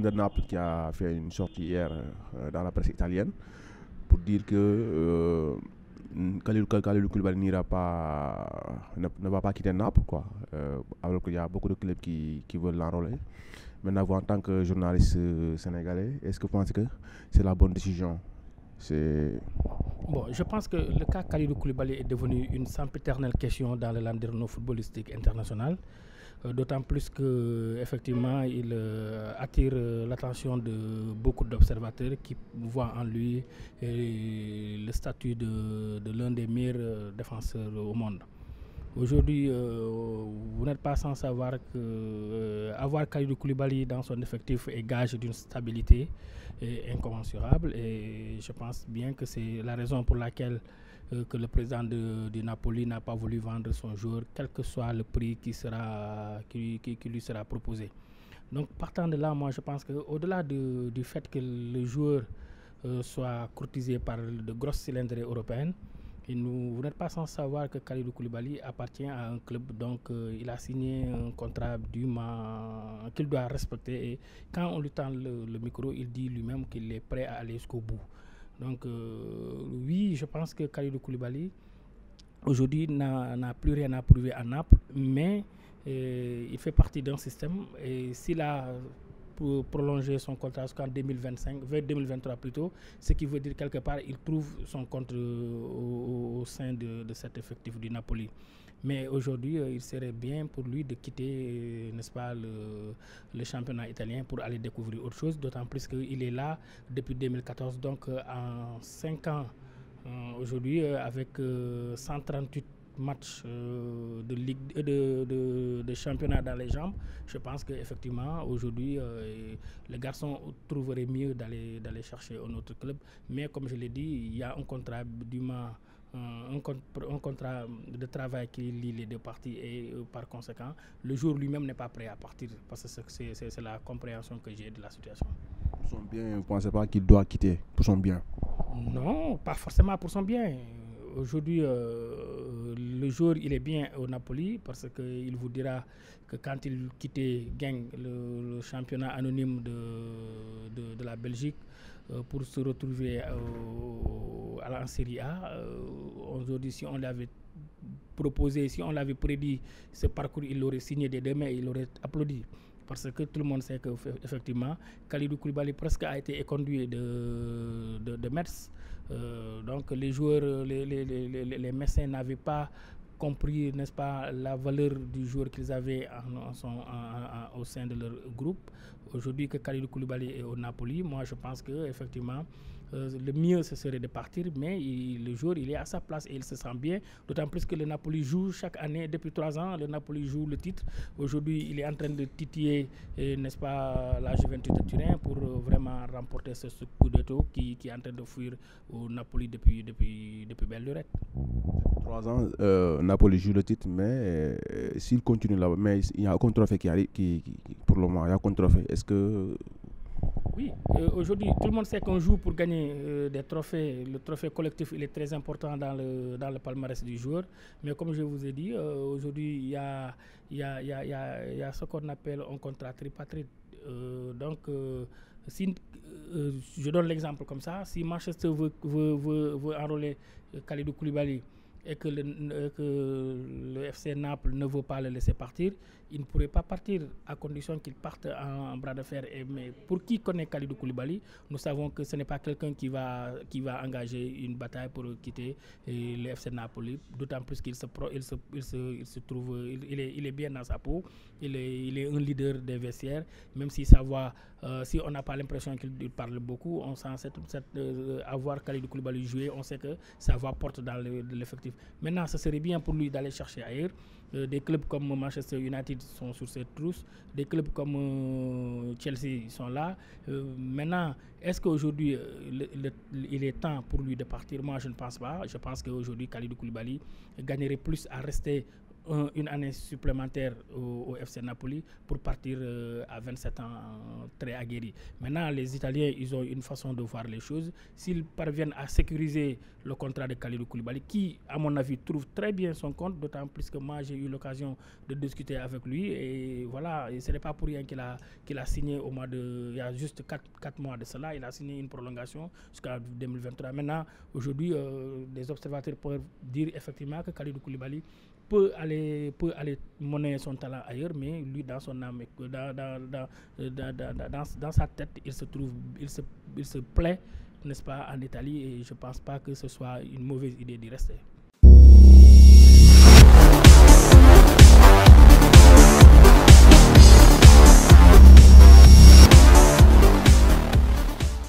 président de Naples qui a fait une sortie hier dans la presse italienne pour dire que Kalidou Koulibaly ne va pas quitter Naples, quoi. Alors qu'il y a beaucoup de clubs qui veulent l'enrôler. Maintenant, vous, en tant que journaliste sénégalais, est-ce que vous pensez que c'est la bonne décision? Bon, je pense que le cas Kalidou Koulibaly est devenu une sempiternelle question dans le landerneau footballistique international. D'autant plus qu'effectivement, il attire l'attention de beaucoup d'observateurs qui voient en lui le statut de l'un des meilleurs défenseurs au monde. Aujourd'hui, vous n'êtes pas sans savoir que avoir Kalidou Koulibaly dans son effectif est gage d'une stabilité incommensurable, et je pense bien que c'est la raison pour laquelle que le président du Napoli n'a pas voulu vendre son joueur, quel que soit le prix qui lui sera proposé. Donc partant de là, moi je pense qu'au-delà du fait que le joueur soit courtisé par de grosses cylindrées européennes, vous n'êtes pas sans savoir que Kalidou Koulibaly appartient à un club, donc il a signé un contrat dûment qu'il doit respecter, et quand on lui tend le micro, il dit lui-même qu'il est prêt à aller jusqu'au bout. Donc oui, je pense que Kalidou Koulibaly aujourd'hui n'a plus rien à prouver à Naples, mais il fait partie d'un système, et s'il a pour prolonger son contrat jusqu'en 2025, vers 2023 plutôt, ce qui veut dire quelque part il trouve son compte au sein de cet effectif du Napoli. Mais aujourd'hui, il serait bien pour lui de quitter, n'est-ce pas, le championnat italien pour aller découvrir autre chose, d'autant plus qu'il est là depuis 2014, donc en 5 ans aujourd'hui, avec 138 matchs de ligue de championnat dans les jambes. Je pense qu'effectivement aujourd'hui le garçon trouverait mieux d'aller chercher un autre club, mais comme je l'ai dit, il y a un contrat un contrat de travail qui lie les deux parties, et par conséquent le joueur lui-même n'est pas prêt à partir, parce que c'est la compréhension que j'ai de la situation. Pour son bien, vous ne pensez pas qu'il doit quitter pour son bien? Non, pas forcément pour son bien. Aujourd'hui, le joueur, il est bien au Napoli, parce qu'il vous dira que quand il quittait Genk, le championnat anonyme de la Belgique, pour se retrouver en Serie A, aujourd'hui, si on l'avait proposé, si on l'avait prédit ce parcours, il l'aurait signé des deux mains, il aurait applaudi. Parce que tout le monde sait qu'effectivement, Kalidou Koulibaly presque a été éconduit de Metz. Donc les joueurs, les médecins n'avaient pas compris, n'est-ce pas, la valeur du joueur qu'ils avaient au sein de leur groupe. Aujourd'hui que Kalidou Koulibaly est au Napoli, moi je pense qu'effectivement le mieux ce serait de partir, mais le joueur il est à sa place et il se sent bien, d'autant plus que le Napoli joue chaque année, depuis 3 ans, le Napoli joue le titre. Aujourd'hui il est en train de titiller, n'est-ce pas, la Juventus de Turin pour vraiment remporter ce coup de taux qui est en train de fuir au Napoli depuis belle lurette. 3 ans, Napoli joue le titre, mais s'il continue là, mais il n'y a aucun trophée qui arrive, pour le moment, il n'y a aucun trophée. Est-ce que... Oui, aujourd'hui, tout le monde sait qu'on joue pour gagner des trophées. Le trophée collectif, il est très important dans le palmarès du joueur. Mais comme je vous ai dit, aujourd'hui, il y a ce qu'on appelle un contrat tripartite. Donc, si je donne l'exemple comme ça, si Manchester veut enrôler Kalidou Koulibaly et que le FC Naples ne veut pas le laisser partir, il ne pourrait pas partir à condition qu'il parte en bras de fer. Mais pour qui connaît Kalidou Koulibaly, nous savons que ce n'est pas quelqu'un qui va engager une bataille pour quitter le FC Napoli, d'autant plus qu'il se trouve, il est bien dans sa peau, il est un leader des vestiaires, même si sa voix, si on n'a pas l'impression qu'il parle beaucoup, on sent avoir Kalidou Koulibaly jouer, on sait que sa voix porte dans l'effectif. Maintenant, ce serait bien pour lui d'aller chercher ailleurs. Des clubs comme Manchester United sont sur cette trousse, des clubs comme Chelsea sont là. Maintenant, est-ce qu'aujourd'hui il est temps pour lui de partir? Moi je ne pense pas. Je pense qu'aujourd'hui Kalidou Koulibaly gagnerait plus à rester une année supplémentaire au FC Napoli pour partir à 27 ans très aguerri. Maintenant, les Italiens, ils ont une façon de voir les choses. S'ils parviennent à sécuriser le contrat de Kalidou Koulibaly, qui, à mon avis, trouve très bien son compte, d'autant plus que moi, j'ai eu l'occasion de discuter avec lui. Et voilà, et ce n'est pas pour rien qu'il a signé il y a juste 4 mois de cela, il a signé une prolongation jusqu'à 2023. Maintenant, aujourd'hui, les observateurs peuvent dire effectivement que Kalidou Koulibaly peut aller monnayer son talent ailleurs, mais lui, dans son âme, dans sa tête, il se plaît, n'est-ce pas, en Italie, et je ne pense pas que ce soit une mauvaise idée d'y rester.